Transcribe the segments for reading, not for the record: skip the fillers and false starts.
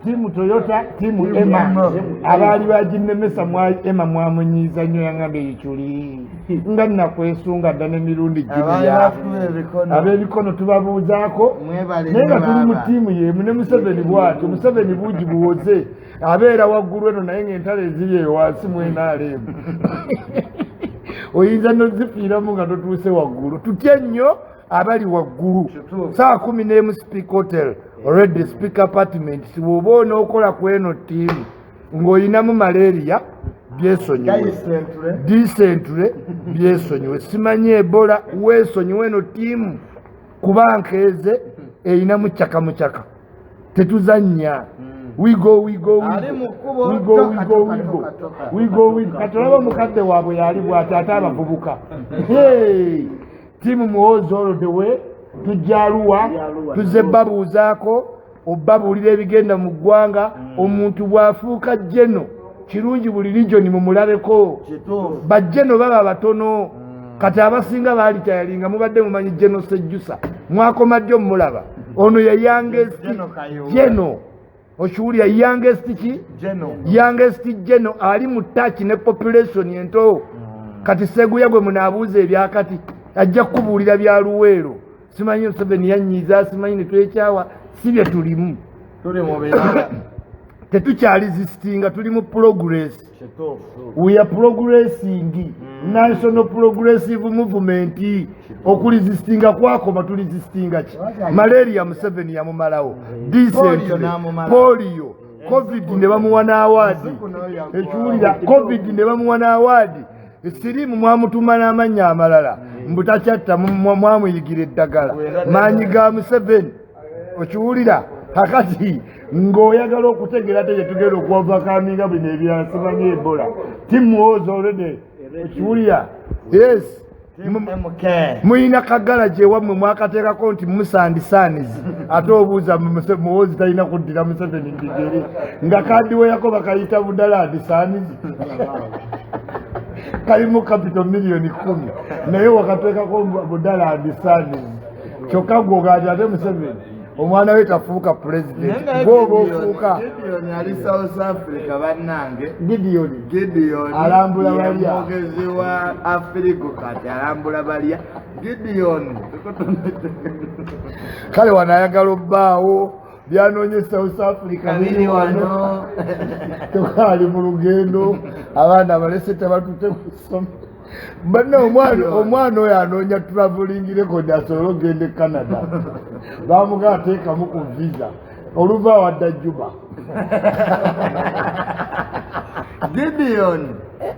timu Toyota, timu Emma. Abali baginemesa mwa Emma mwamunyiza nnyo yangambe yichuli. Nga nakwesunga ddane mirundi gibya. Ab'ebikono tubabuuzaako. Nenga tuli mu timu yemu ne Museveni bw'atyo. Museveni buugi buwoze. Abeera waggulu eno naye ng'entale ziri eyo wansi mwenaalemu. Oyinza nozifiiramu nga totuuse waggulu. Tutya nnyo abali waggulu. Saa 10 Speak Hotel. Already speak apartment siwoba onookola ku eno tiimu ng'olinamu malaria byesonyiwe disenture byesonyiwe simanyi ebola weesonyiwe eno tiimu kuba nkeeze erinamu caka mu caka tetuzannya wigo katolaba mukadde waabwe yali bw'ati ate abavubuka tiimu muwozi olodewe tujaluwa tuze babuuzaako obbabuulira ebigenda mu ggwanga omuntu bw'afuuka jeno kirungi buli region mumulabeko bajjeno baba batono kati abasinga baali kyayalinga mubadde mumanyi jeno sejjusa mwakomadde omulaba ono ye youngest jeno okiwulira youngest ki youngest jeno ali mu touch ne population ento kati seguya gwe munaabuuza ebyakati ajja kukubuulira bya Luweero simanyi Museveni yanyiza simanyi ne twekyawa si bye tulimu tetukyali zistinga tuli mu progress we are progressing national progressive movement okulizistinga kwakoma tulizistinga ki malaria Museveni yamumalawo decent polio covid ne bamuwa n'awaadi ekiwulira covid ne bamuwa n'awaadi sirimu mwamutuma n'amannya amalala mbutakyatta mwamuyigira eddagala maanyi ga Museveni okiwulira kakati ng'oyagala okutegera te gyetugenda okuwavakaminga bino ebirala simanyi ebola timuwozi olwede okiwulira yes muyina kagala gyewammwe mwakateekako nti musandisaanizi ate obuuza muwozi talina kuddira Museveni ndigere nga kandiweyako bakayita budaladi saanizi kalimu capital million 10 naye wakateekako budaladi saanizi kyokka gwogaati ate Museveni omwana we tafuuka president bwoba ofuuka Gideon ali South Africa bannange Gideon alambula balya omwogezi wa Africa kati alambula balya Gideon kale wanayagala obbaawo byanoonye South Africa biri wano tokaali mu lugendo abaana balese tebatute kusoma banna omwana oyo anoonya traveling record asobole ogende Canada bamugaa teekamu ku visa oluva wadda Juba Gideon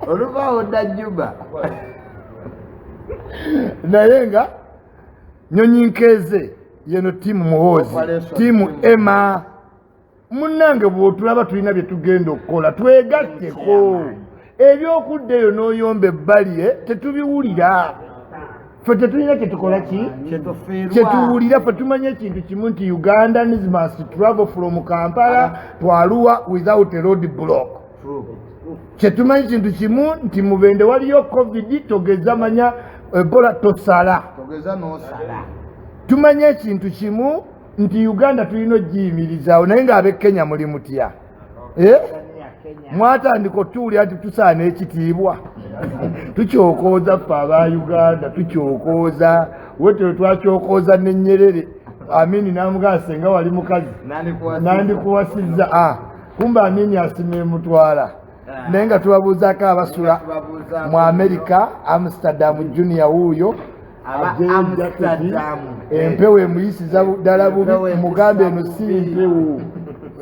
oluva wadda Juba naye nga Nyonyi Nkeeze yeno tiimu muwozi tiimu Emma munnange bw'otulaba tulina bye tugenda okukola twegatteko ebyokuddeyo n'oyomba ebbali tetubiwulira ffe tetulina kyetukola ki kyetuwulira ffe tumanye ekintu kimu nti Ugandans must travel from Kampala to Arua without a road block kyetumanyi kintu kimu nti mubende waliyo covid togeza manya ebola tosala tumanye ekintu kimu nti Uganda tulina ogiyimirizaawo naye ng'ab'e Kenya muli mutya mwatandika otuwulira nti tusaana ekitiibwa tukyokooza ffe aba Uganda tukyokooza wetero twakyokooza ne Nyerere Amini n'amugaa senga wali mukazi nandikuwasizza kumba Amini asima emutwala naye nga tubabuuzaako abasula mu America Amsterdam junior wuuyo empewo emuyisiza ddala bubi mugambe eno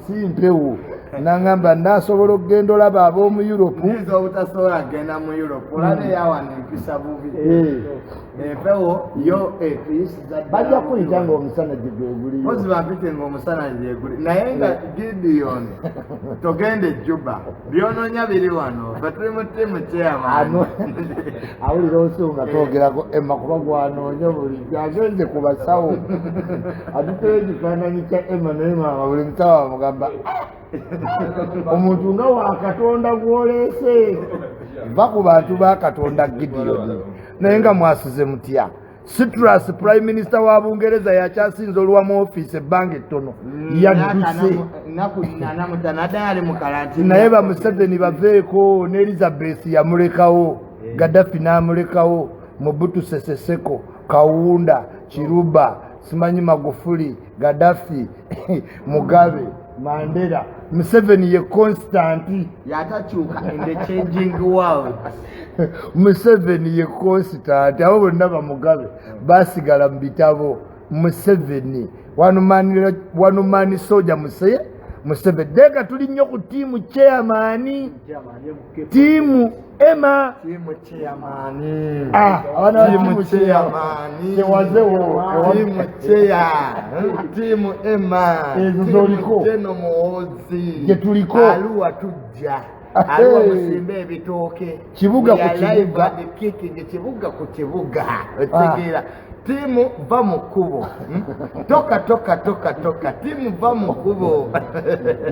si mpewo nangamba nasobola okugenda olaba ab'omu Europe nza obutasobola kugenda mu Europe olaba eyawana empisa bubi empewo yo etuyisiza bajja kuyita ng'omusana gye gweguli pozi bampite ng'omusana gyeguli naye nga Gideon togende Juba byonoonya biri wano fe tuli mu ttiimu kyeyamaani awulira osunga twogerako Emma kuba gwanoonya bulijjo agenze ku basawo atuteyo ekifaananyi kya Emma naye maama buli musawo amugamba omuntu nga wa Katonda gwoleese va ku bantu ba Katonda Gideon naye nga mwasuze mutya Citrus Prime Minister wa Bungereza yakyasinza olwa mu office ebbanga ettono yadduse naye ba Museveni baveeko ne Elizabeth yamulekawo Gaddafi n'amulekawo Mobutu Sese Seko Kawunda Chiruba simanyi Magufuli Gaddafi Mugabe Mandela Museveni ye constant yatakyuka in the changing world. Museveni ye constant abo bonna ba Mugabe basigala mu bitabo. Museveni one man soldier Museveni dega tuli nnyo ku tiimu chairman tiimu Emma Timu chairman. abana Timu chairman. Timu chair. Timu Emma. Ezoliko. Jeno Muhoozi. Je tuliko. Aluwa tujja. Aluwa musimbe ebitooke. Kibuga ku kibuga. Kibuga ku kibuga. Otegeera. Timu va mu kkubo. Toka. Timu va mu kkubo.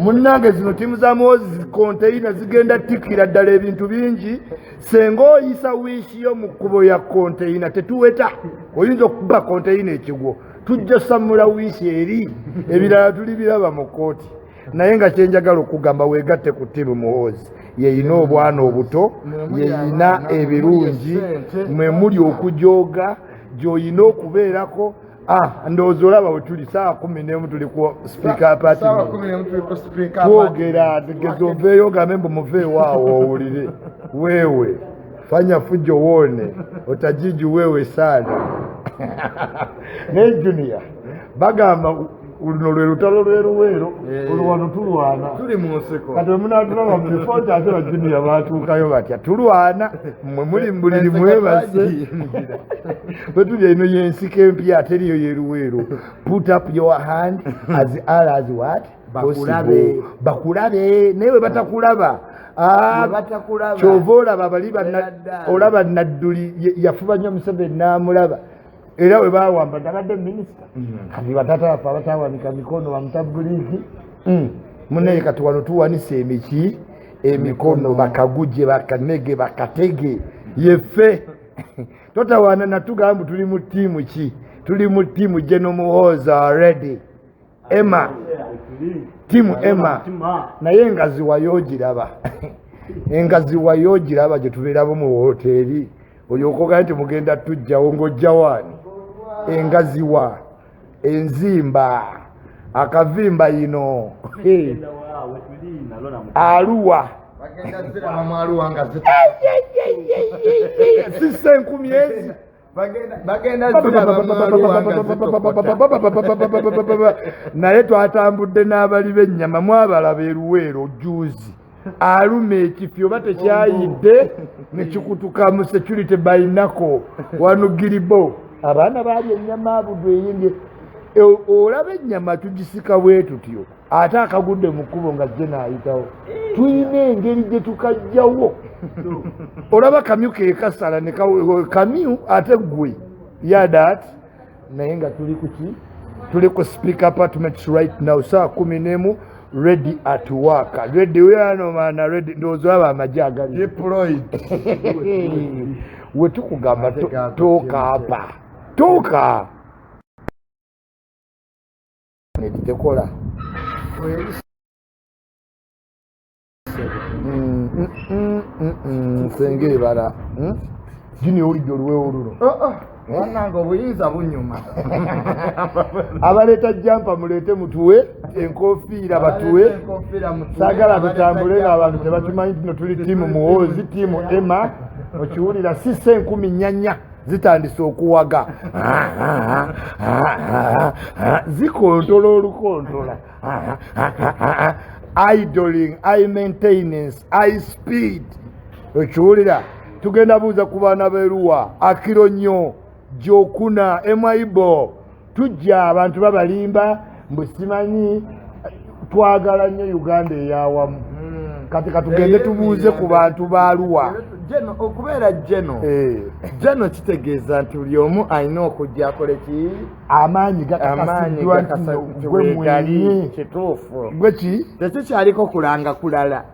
Munnange zino tiimu za Muhoozi konteina zigenda tikira ddala ebintu bingi senga oyisa wiishi yo mu kkubo ya konteina tetuweta oyinza okuba konteina ekigwo tujja samula wiishi eri ebirala tuli biraba mu kooti naye nga kyenjagala okugamba weegatte ku tiimu Muhoozi yeyina obwana obuto yeyina ebirungi mwe muli okujooga gy'oyina okubeerako ndowooza olaba we tuli saa 11 tuli ku speaker apartment twogera tegeza oveeyo ogambe mbu muveewo awo owulire wewe fanya fujo uone utajiji wewe sana naye Junior bagamba luno lwe lutalo lweruweero olwano tulwana tuli mu nsiko kati munatulaba mu lifota ate ba Junior batuukayo batya tulwana mmwe muli mbuliri mwebase bwe tuli eno y'ensiko empya ate eriyo yeruweero put up your hand as as what bakulabe naye we batakulaba kyova olaba Nadduli yafuba nnyo Museveni n'amulaba era we bawamba ddabadde minisita kati batata baffe abatawanika mikono bamutabuliki munaye kati wano tuwanisa emikono bakaguje bakanege bakatege yeffe totawana natugamba tuli mu ttiimu ki tuli mu ttiimu General Muhoozi already Emma timu Emma naye engazi wayogiraba engazi wayogiraba gye tubeerabo mu hoteeri olyokoga nti mugenda tujjawo ng'ojja waani engaziwa enzimba akavimba yino Aluwa sisa 10 ezi naye twatambudde n'abali b'ennyama mwabalaba eruweero juzi aluma ekifyo oba tekyayidde nekikutuka mu security bayinako wanugiribo abaana baali ennyama abuddu eyimbye olaba ennyama tugisika bwe tutyo ate akagudde mu kkubo nga jje naayitawo tuyina engeri gye tukajjawo olaba kamyu keekasala ne kamyu ate ggwe yadat naye nga tuli kuki tuli ku speaker apartments right now saa 11 ready at work ready we are no man ready ndowooza aba amagye agali deployed we tukugamba toka apa toka neditekola sengere bara jini olijjo oluwewo luno wananga obuyinza bunyuma abaleeta jampa muleete mutuwe enkofiira batuwe saagala tutambule ng'abantu tebakimanyi tino tuli tiimu Muhoozi tiimu Emma okiwulira si 10,000 zitandise okuwaga zikontola olukontola idling I maintenance I speed okiwulira tugenda buuza ku baana b'eruwa akiro nnyo gyokuna emaibo tujja abantu babalimba mbu simanyi twagala nnyo Uganda eyawamu kati katugende tubuuze ku bantu ba Arua jeno okubeera jeno kitegeeza nti buli omu alina okujja akole ki amaanyi gakakasiddwa nti gwe mwenyi kituufu gwe ki tekikyaliko kulanga kulala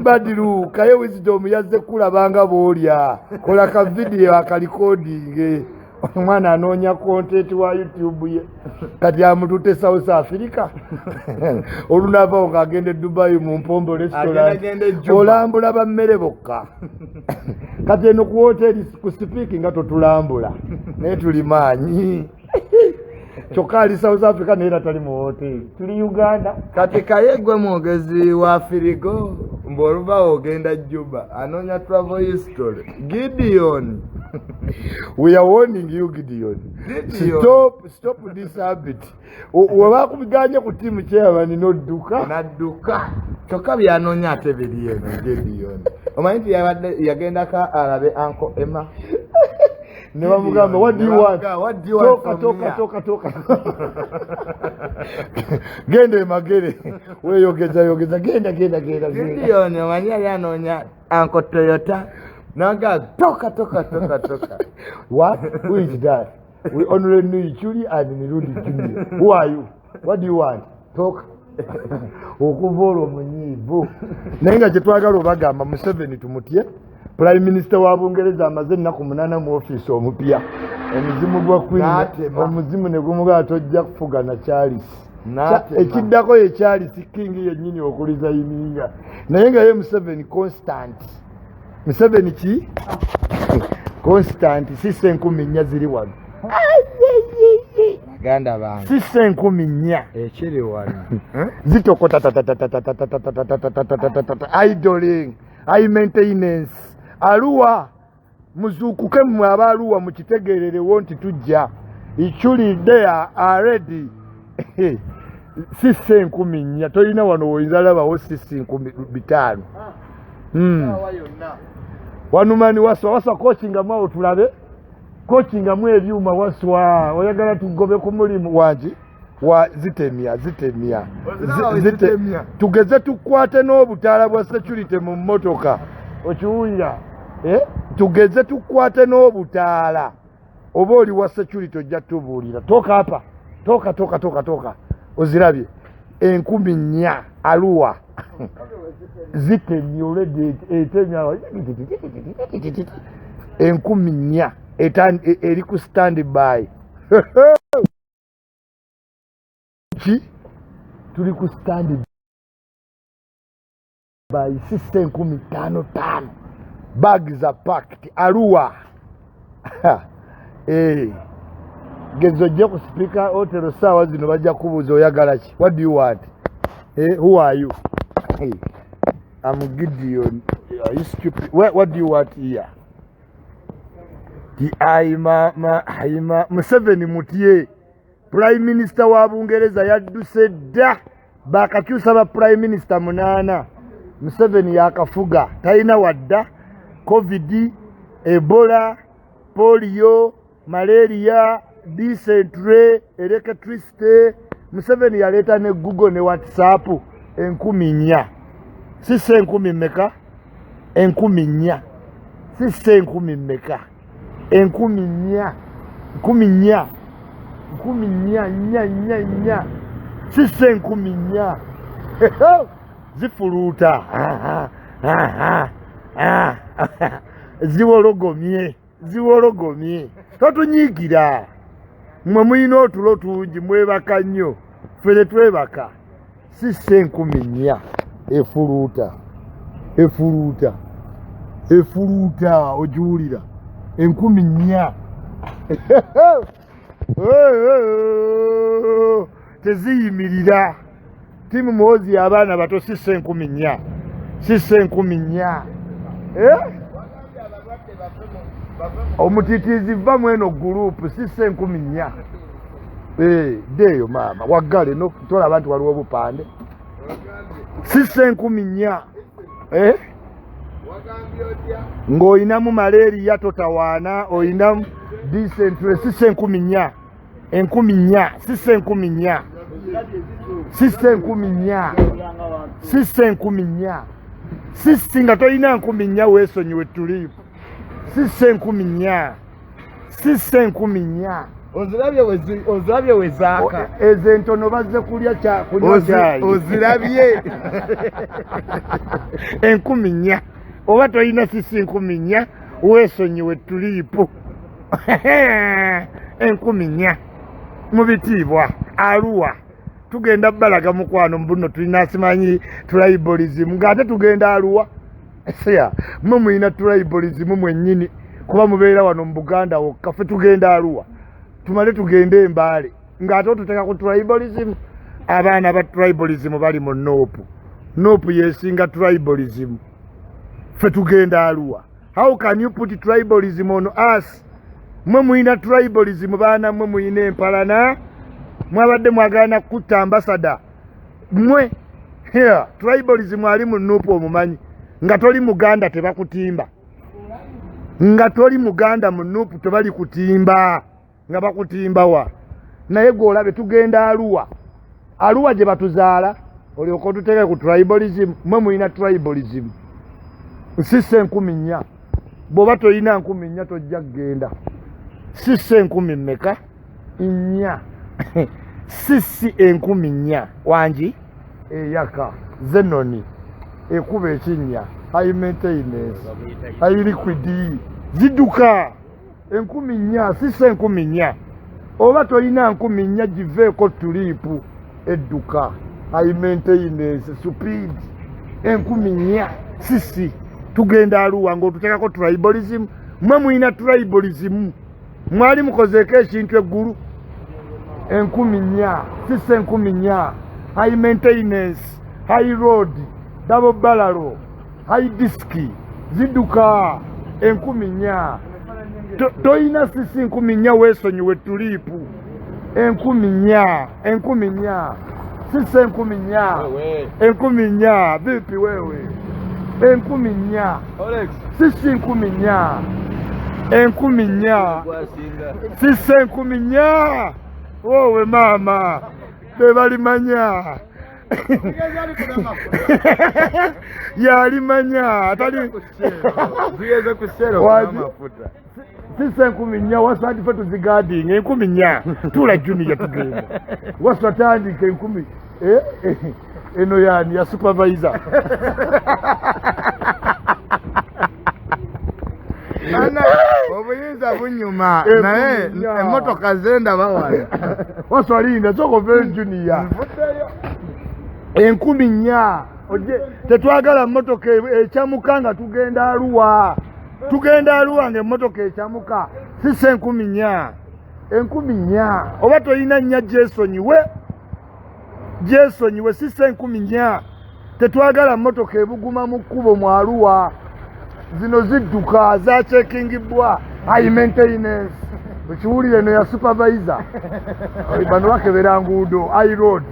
Badiru kaye wisdom yazze kulabanga bw'olya kola ka vidiyo akalikodinge omwana anoonya content wa YouTube ye kati amutute South Africa olunavawo ng'agenda e Dubai mu Mpombo restaurant olambula bammere bokka kati eno ku hoteri ku sipiiki nga totulambula naye tuli maanyi kyokka ali South Africa naye era tali mu hoteri tuli Uganda kati kayegwe mwogezi wa firigo mbwolubawo ogenda Juba anoonya travel history Gideon we are warning you Gideon. Stop this habit. Waba kubiganya ku timu chairman n'odduka nadduka kyokka byanoonya ate biri eno Gideon omanyi yagenda ka alabe Uncle Emma ne bamugamba what do you want toka genda emagere weyogeza genda Gideon omanyi yali anoonya Uncle Toyota naga toka what who is that we only knew Ichuli and Mirundi Junior. Who are you? What do you want? Talk. Okuvolo munyivu naye nga kyetwagala obagamba Museveni tumutye Prime Minister wa Bungereza amaze ennaku 8 mu office omupya omuzimu gwa Queen omuzimu ne gumugaa tojja kufuga na Charles ekiddako ye Charles King yennyini okuliza yininga naye nga ye Museveni constant Museveni ki constant sisse 10 ziri wano ganda bange sisse 10 ekiri wano zitokota idling high maintenance aluwa muzukuke mmwe abaaluwa mukitegeererewo nti tujja Ichuli they are ready sisse 10 tolina wano woyinza labawo sisse 5 wanumani waswa coaching amao tulabe coaching amwe ebyuma waswa oyagala tugobe ku mulimu wangi wa zitemia tugeze tukwate n'obutaala bwa security mu mmotoka okiwulira tugeze tukwate n'obutaala oba oli wa security ojja tubuulira toka apa toka ozirabye 10 aluwa zitemya oledi etemya 10 eri ku standby ki tuli ku standby sisse 15 bags are packed aluwa gezo je ku speaker hotel sawa zino bajja kubuuza oyagala ki what do you want who are you I'm Gideon. Are you stupid? What do you want here? Ayima Museveni mutye Prime Minister wa Bungereza yadduse dda bakakyusa ba Prime Minister 8 Museveni yakafuga talina wadda COVID, Ebola, polio, malaria, dysentery, electricity. Museveni yaleta ne Google ne WhatsApp 10 sisse 10 mmeka 10 sisse 10 mmeka 10 sisse 10 zifuluuta ziwologomye totunyiigira mmwe mulina otulo tungi mwebaka nnyo ffe twebaka sisse 10 efuluuta ogiwulira 10 teziyimirira timu muhozi abaana bato sisse 10 omutitiizi va mweno gurupu sisse 10 deyo maama waggale tolaba nti waliwo obupande sisse 10 ng'oyinamu malaria totawaana oyinamu dysentery sisse 10 sisse 10 sisse nga tolina 10 weesonyiwe tuliifu sisse 10 ozirabye wezaaka ezo entono bazze kulya kyayi ozirabye 10 oba tolina sisse 10 weesonyiwe tuliipu enkumi nnya mu bitiibwa Arua tugenda balaga mukwano mbuno tulina simanyi tribalism ng'ate tugenda Arua seya mwe mulina tribalism mwennyini kuba mubeera wano mu Buganda wokka ffe tugenda Arua tumale tugende Embaale ng'ate otuteeka ku tribalism. Abaana ba tribalism bali mu Nopu yesinga tribalism ffe tugenda Arua. How can you put tribalism on us? Mwe mulina tribalism baana mwe mulina empalana mwabadde mwagaana kutta ambasada mwe here tribalism ali mu Nopu omumanyi nga toli Muganda tebakutimba nga toli Muganda mu Nopu tebali kutimba nga bakutimba wa naye gw'olabe tugenda Arua gye batuzaala olyoka otuteeke ku tribalism. Mwe mulina tribalism sisse 10,000 bw'oba tolina 10,000 tojja kgenda sisse 10,000 mmeka 4 sisi 10,000 wangi eyaka zenoni ekuba ekinnya high maintenance high liquid ziduka 10,000 sisse 10,000 oba tolina 10,000 giveeko tuliipu edduka high maintenance speed 10,000 sisi tugenda Arua ng'otuteekako tribalism. Mwe mulina tribalism mwali mukozeeko ekintu eggulu 10,000 sisi 10,000 high maintenance high road double barrel high disc zidduka 10,000 toyina sisi 10,000 weesonyiwe tuliipu 10,000 sisi 10,000 vipi wewe 10,000 sisi 10,000 sisi 10,000 wowe mama bebalimanya yalimanya atali sisi 10,000 wasadi fe tuzigading 10,000 tula junior tugenda wasatandika 10,000 eno yani ya supervisor obuyinza bunyuma naye emmotoka zenda bawala waswalinda sokove junior 10,000 tetwagala mmotoka ekyamuka nga tugenda Arua ng'emmotoka ekyamuka sisi 10,000 oba tolina nnya gyesonyiwe sisi 10,000 tetwagala mmotoka ebuguma mu kkubo mu Arua zino zidduka zakyekingibwa high maintenance ekiwulire eno ya supervisor bano bakebera nguudo high road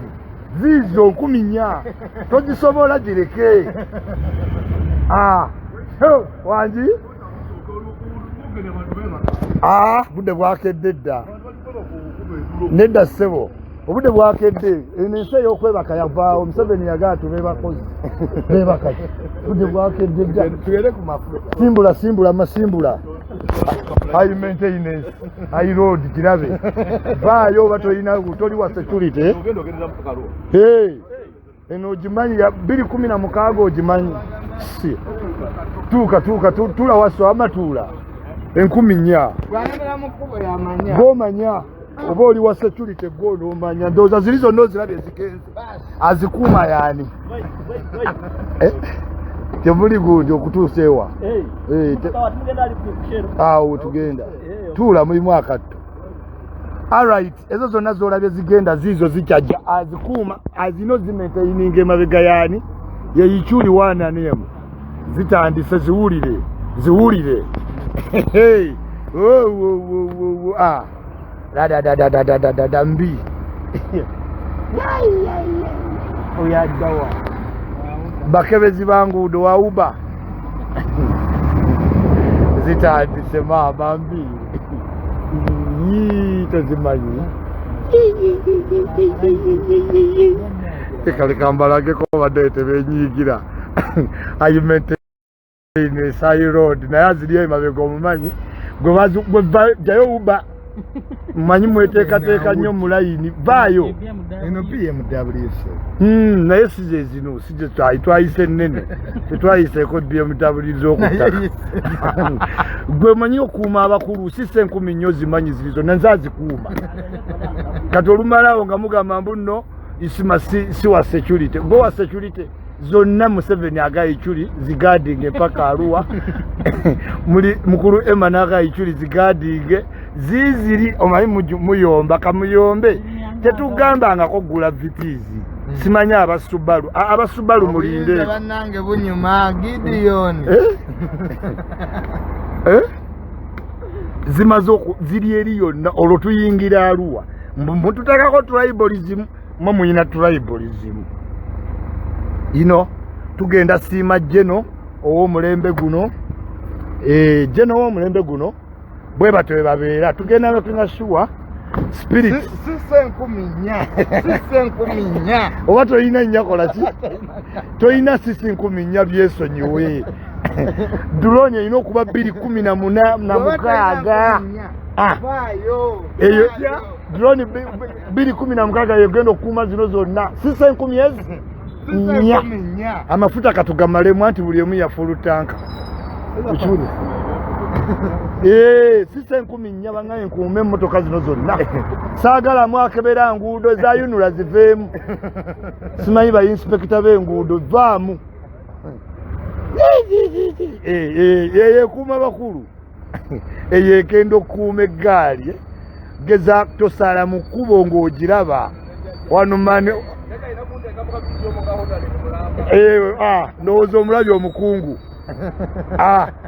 zizo 10,000 togisobola gireke wangi budde bwakedde dda nedda ssebo obudde bwakedde eno ensi ey'okwebaka yavaawo Museveni yagaa tubebakozi bebakaki budde bwakedde dda tugende ku mafuta simbula masimbula high maintenance high road kirabe vaayo oba toli wa security eno ogimanyi ya 2016 ogimanyi tuuka tula waso amatuula 10,000 gomanya oba oli wa security gwonoomanya ndowooza ziri zonna ozirabye ezigenze azikuuma yani temuli gundi okutuusa ewa awo tugenda tuula mulimu akatto alright ezo zonna zolabye zigenda ziizo zikyajja azikuuma azino zimaintaininga emabega yani yeyikyuli wananemu zitandise ziwulire dadadadadadada mbi oyaddawa bakebezi banguudo wauba zitandise maama mbi tozimanyi ekalekambalageko badde tebenyiigira ayimente High road naye aziriyo emabega omumanyi gwe jayo uba Mmanyi mweteekateeka nnyo mu layini vaayo eno BMWs naye si ze zino si ze twayise ennene tetwayiseeko BMW z'okutta gwe manyi okuuma abakulu si 10,000 nnyo zimanyi ziri zonna nzazikuuma kati olumalaawo nga mugamba mbu nno Isma si wa security gwe wa security zonna Museveni agayichuli zigadinge mpaka Arua mukuru Emma n'agayichuli zigadinge ziziri omanyi muyomba kamuyombe tetugambanga ko gula vitizi simanya abasubalu mulinde banange bunyuma Gideon zimazo ziri eri yonna olwo tuyingira Arua mbututakako tribalism muyina tribalism tugenda siima Jeno ow'omulembe guno Jeno ow'omulembe guno bwe batwe babeera tugenda nga shuwa spirit sisenkuminya oba toyina nnyakola ki toyina sisinkuminya byesonyiwe drone erina okuba 216 eyo drone 216 yegenda okukuuma zino zonna sisenkumyezi nya amafuta katugamalemu anti buli emu yafulu tanka kuchuni sisa 10,000 bangaye nkuume emmotoka zino zonna saagala mwakebera nguudo za yunula ziveemu simanyi ba inspector b'enguudo vaamu yekuuma bakulu eyekenda okukuuma eggaali geza tosala mu kkubo ng'ogiraba wano mani ndowooza omulabye omukungu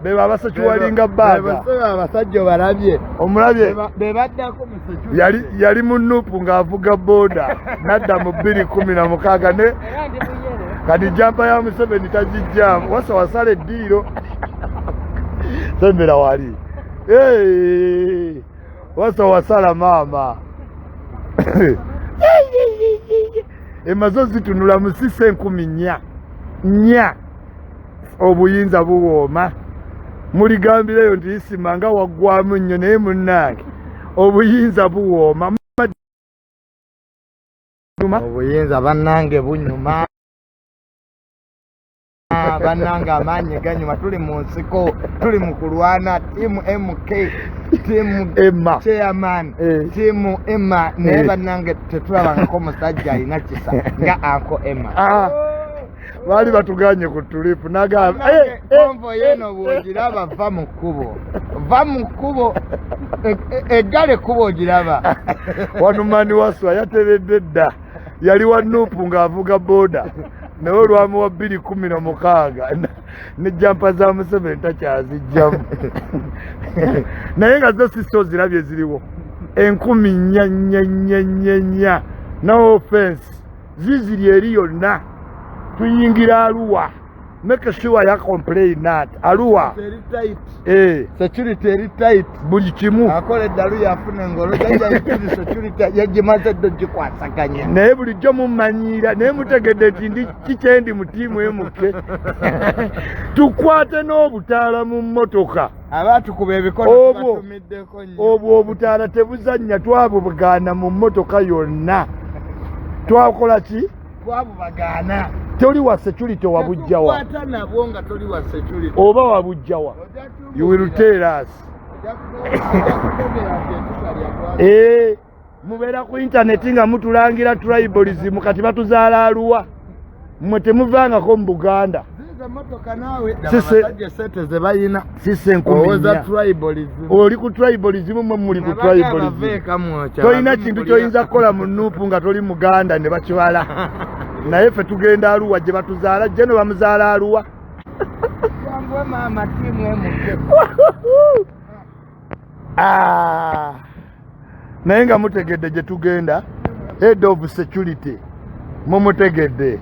be babasekiwalinga bbaaga abasajja balabye omulabye bebaddako yali mu nuupu ng'avuga booda nadda mu 2016 kati jampa ya Museveni tagijjaamu wasa wasala eddiiro sembera wali wasa wasala maama emazo zitunula mu 9,000 obuyinza buwooma muligambireyo nti Isima nga waggwamu nnyo naye munnange obuyinza buwooma obuyinza bannange bunyuma bannange amaanyi ganyuma tuli mu nsiko tuli mu kulwana tiimu MK tiimu Emma chairman tiimu Emma naye bannange tetulabangako musajja alina kisa nga Uncle Emma baali batuganye ku tulipu nagamba konvo yeno bwogiraba va mu kkubo eggale kkubo ogiraba wano mani waswa yateredde dda yali wa nuupu ng'avuga booda naye olwamu wa 2016 ne jampa za Museveni takyazijjamu naye nga zo siso zirabye ziriwo 10,000 no offense ziziri eri yonna tuyingira Arua make sure ya complain that Arua security eri tight buli kimu akoledde Arua afuna ngolo jajja yitiri security yagimaze dogikwasaganya naye bulijjo mumanyira naye mutegedde nti ndi kikendi mu tiimu emuke tukwate n'obutaala mu mmotoka abatukuba ebikono batumiddeko nnyo obwo obutaala tebuzannya twabugaana mu mmotoka yonna twakola ki twabubagaana toli wa security wabujjawa tukwata nabwo nga toli wa security oba wabujjawa you will tell us mubeera ku internet nga mutulangira tribalism kati batuzaala Arua mmwe temuvangako mu Buganda oli ku tribalism mwe muli ku tribalism tolina kintu kyoyinza kukola mu nuupu nga toli Muganda ne bakibala naye ffe tugenda Arua gye batuzaala Jeno bamuzaala Arua naye nga mutegedde gye tugenda head of security mumutegedde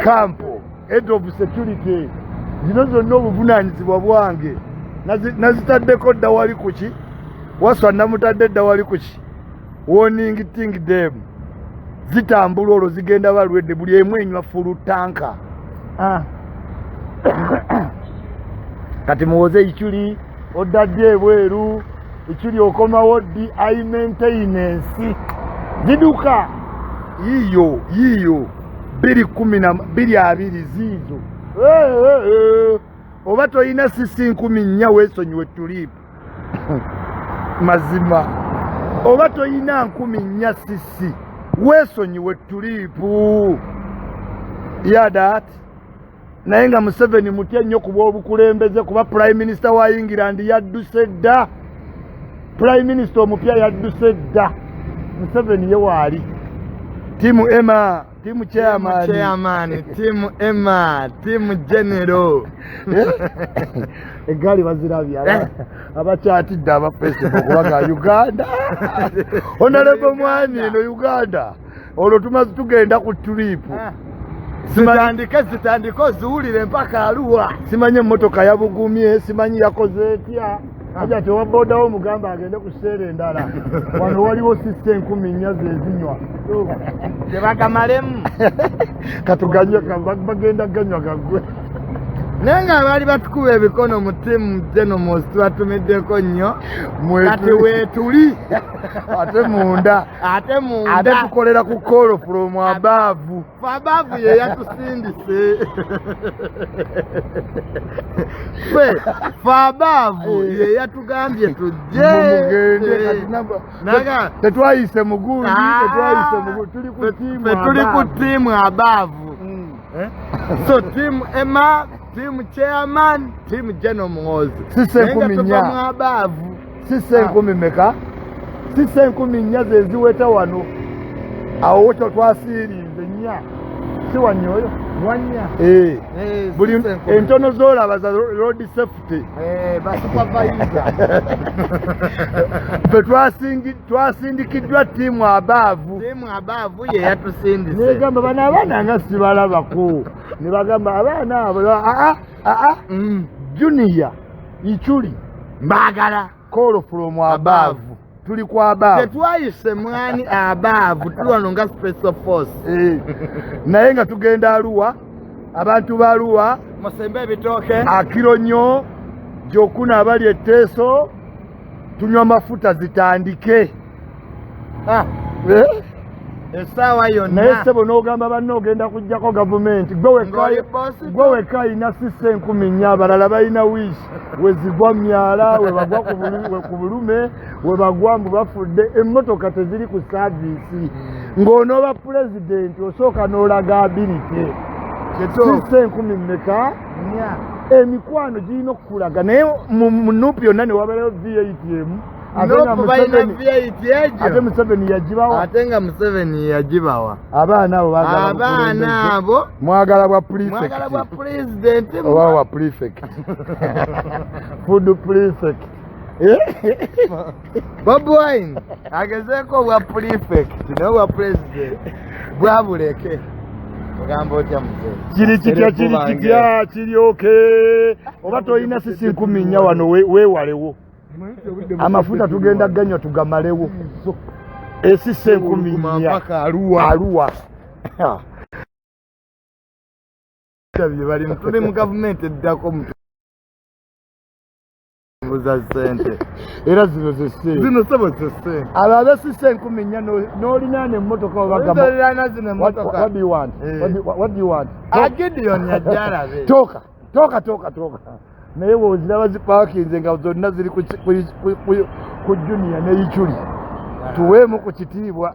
kampo head of security zino zonna obuvunaanyizibwa bwange nazitaddeko dda wali kuki waswa namutadde dda wali kuki warning ting them zitambula olwo zigenda balwedde buli emu enywa fulu tanka kati muwoze ichuli oddadde ebweru ekiri okomawo DI maintenance ziduka yiyo 220 ziizo oba toyina sisi 4 weesonyiwe tulipu mazima oba toyina 4 sisi weesonyiwe tulipu yadat naye nga Museveni mutya nnyo kuba obukulembeze kuba prime minister wa England yadduse dda prime minister omupya yadduse dda Museveni ye waali timu Emma timu chairman timu Emma timu general egali bazirabya abakyatidde aba Facebook baga Uganda honorable mwani eno Uganda olwo tumaze tugenda ku tulipu zitandika ziwulire mpaka Arua simanyi emmotoka yabugumye simanyi yakoze etya aja tewabodawo mugamba agende ku sseera endala wano waliwo sisi 4 zezinywa tebagamalemu katuganywe bagenda ganywa gaggwe naye nga baali batukuba ebikono mu timu Genomos tubatumiddeko nnyo kati weetuli ate munda ate tukolera ku call from above ye yatusindise fe above ye yatugambye tujje tetwayise mugundi tuli ku timu above so timu Emma timu chairman timu Genomos sisi 10 abavu sisi 10 meka sisi 10 zeziweta wano awo woto twasirinze nya si wanyoyo wanya buli entono zolaba za road safety basupervisor twasindikiddwa timu abavu ye yatusindise negamba bana abaana nga sibalabako ne bagamba abaana abo junior ichuli mbagala call from above tuli ku above tetwayise mwani above tuli wano nga special force naye nga tugenda Arua abantu ba Arua musembe ebitooke akiro nnyo gyokuna abali etteeso tunywa mafuta zitandike essaawa yonna naye ssebo n'ogamba banno ogenda kujjako gavumenti gwe weka ayina sisi 10 abalala balina wish wezigwa myala webagwa ku bulume webagwa mbu bafudde emmotoka teziri ku saaviisi ng'onooba pulezidenti osooka n'olaga abilite sisi 10 meka emikwano girina okukulaga naye mu nuupu yonna ne wabeerayo VATM ate Museveni yagibawa ate nga Museveni yagibawa abaana abo mwagala bwa president oba wa prefect food prefect Bob Wine agezeeko bwa prefect naye bwa president bwabuleke ogamba otya kiri kitya kiri oba toyina sisi 10 wano weewalewo amafuta tugenda ganywa tugamalewo esisi 10 Arua bali tuli mu gavumenti eddako mbuza ssente era zino zesse zino sebo zesse abo abesisi 10 n'olina n'emmotoka obagamba zino emmotoka what do you want Gideon yajjalabe toka naye woziraba zipaakinze nga zonna ziri ku junior ne ichuli tuweemu ku kitiibwa